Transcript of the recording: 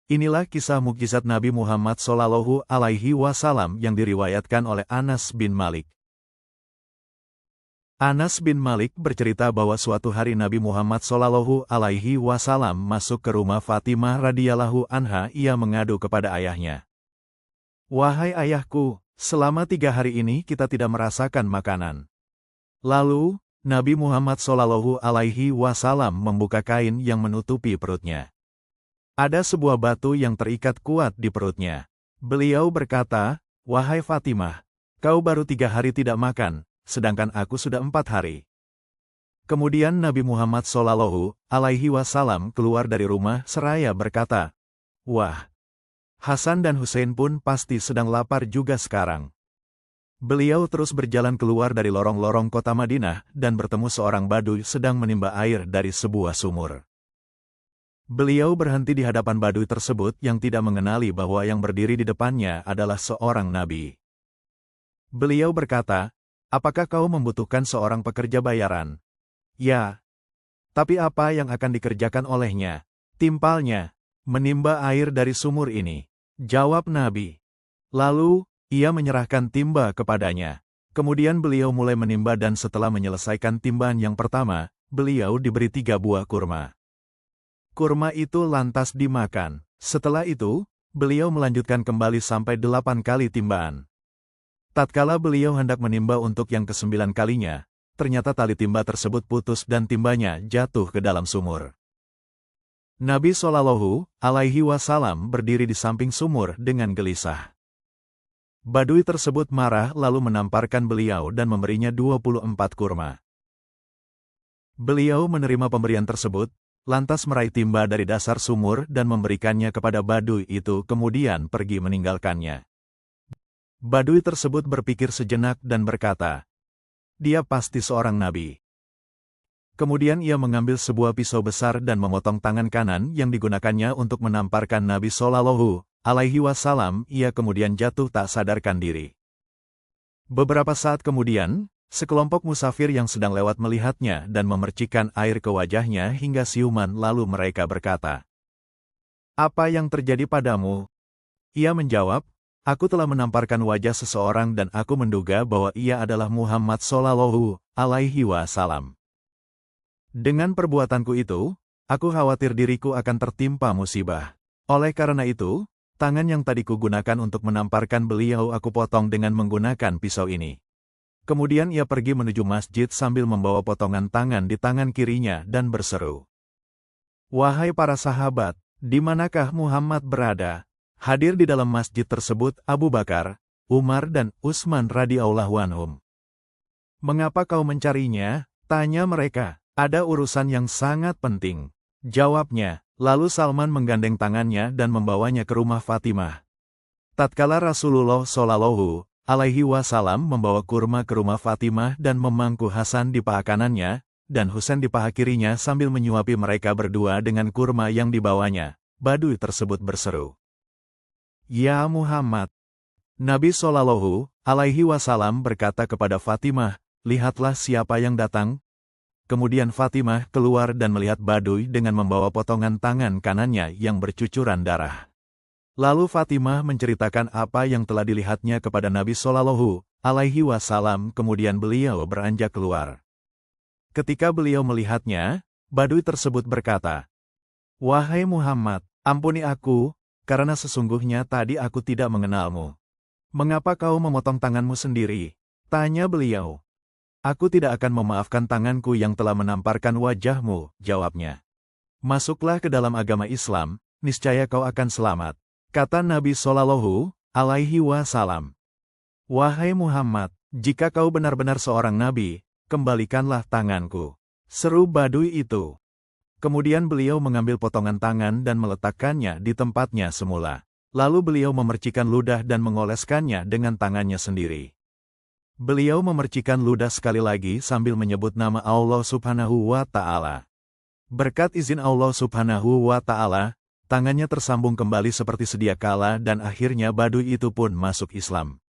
Inilah kisah mukjizat Nabi Muhammad SAW yang diriwayatkan oleh Anas bin Malik. Anas bin Malik bercerita bahwa suatu hari Nabi Muhammad SAW masuk ke rumah Fatimah radhiyallahu anha. Ia mengadu kepada ayahnya. "Wahai ayahku, selama 3 hari ini kita tidak merasakan makanan." Lalu, Nabi Muhammad SAW membuka kain yang menutupi perutnya. Ada sebuah batu yang terikat kuat di perutnya. Beliau berkata, "Wahai Fatimah, kau baru 3 hari tidak makan, sedangkan aku sudah 4 hari." Kemudian Nabi Muhammad SAW keluar dari rumah seraya berkata, "Wah, Hasan dan Hussein pun pasti sedang lapar juga sekarang." Beliau terus berjalan keluar dari lorong-lorong kota Madinah dan bertemu seorang Baduy sedang menimba air dari sebuah sumur. Beliau berhenti di hadapan Baduy tersebut yang tidak mengenali bahwa yang berdiri di depannya adalah seorang nabi. Beliau berkata, "Apakah kau membutuhkan seorang pekerja bayaran?" "Ya." "Tapi apa yang akan dikerjakan olehnya?" "Timpalnya, menimba air dari sumur ini," jawab Nabi. Lalu, ia menyerahkan timba kepadanya. Kemudian beliau mulai menimba dan setelah menyelesaikan timbaan yang pertama, beliau diberi 3 buah kurma. Kurma itu lantas dimakan. Setelah itu, beliau melanjutkan kembali sampai 8 kali timbaan. Tatkala beliau hendak menimba untuk yang ke-9 kalinya, ternyata tali timba tersebut putus dan timbanya jatuh ke dalam sumur. Nabi SAW berdiri di samping sumur dengan gelisah. Baduy tersebut marah lalu menamparkan beliau dan memberinya 24 kurma. Beliau menerima pemberian tersebut, lantas meraih timba dari dasar sumur dan memberikannya kepada Baduy itu kemudian pergi meninggalkannya. Baduy tersebut berpikir sejenak dan berkata, "Dia pasti seorang nabi." Kemudian ia mengambil sebuah pisau besar dan memotong tangan kanan yang digunakannya untuk menamparkan Nabi SAW. Ia kemudian jatuh tak sadarkan diri. Beberapa saat kemudian, sekelompok musafir yang sedang lewat melihatnya dan memercikkan air ke wajahnya hingga siuman lalu mereka berkata, "Apa yang terjadi padamu?" Ia menjawab, "Aku telah menamparkan wajah seseorang dan aku menduga bahwa ia adalah Muhammad SAW. Dengan perbuatanku itu, aku khawatir diriku akan tertimpa musibah. Oleh karena itu, tangan yang tadi kugunakan untuk menamparkan beliau aku potong dengan menggunakan pisau ini." Kemudian ia pergi menuju masjid sambil membawa potongan tangan di tangan kirinya dan berseru, "Wahai para sahabat, di manakah Muhammad berada?" Hadir di dalam masjid tersebut Abu Bakar, Umar dan Utsman radhiyallahu anhum. "Mengapa kau mencarinya?" tanya mereka. "Ada urusan yang sangat penting," jawabnya. Lalu Salman menggandeng tangannya dan membawanya ke rumah Fatimah. Tatkala Rasulullah SAW membawa kurma ke rumah Fatimah dan memangku Hasan di paha kanannya, dan Husain di paha kirinya sambil menyuapi mereka berdua dengan kurma yang dibawanya, Baduy tersebut berseru, "Ya Muhammad!" Nabi SAW berkata kepada Fatimah, "Lihatlah siapa yang datang." Kemudian Fatimah keluar dan melihat Baduy dengan membawa potongan tangan kanannya yang bercucuran darah. Lalu Fatimah menceritakan apa yang telah dilihatnya kepada Nabi SAW, kemudian beliau beranjak keluar. Ketika beliau melihatnya, Baduy tersebut berkata, "Wahai Muhammad, ampuni aku, karena sesungguhnya tadi aku tidak mengenalmu." "Mengapa kau memotong tanganmu sendiri?" tanya beliau. "Aku tidak akan memaafkan tanganku yang telah menamparkan wajahmu," jawabnya. "Masuklah ke dalam agama Islam, niscaya kau akan selamat." Kata Nabi SAW, "Wahai Muhammad, jika kau benar-benar seorang nabi, kembalikanlah tanganku," seru Baduy itu. Kemudian beliau mengambil potongan tangan dan meletakkannya di tempatnya semula. Lalu beliau memercikan ludah dan mengoleskannya dengan tangannya sendiri. Beliau memercikan ludah sekali lagi sambil menyebut nama Allah Subhanahu wa Ta'ala. Berkat izin Allah Subhanahu wa Ta'ala, tangannya tersambung kembali seperti sedia kala dan akhirnya Baduy itu pun masuk Islam.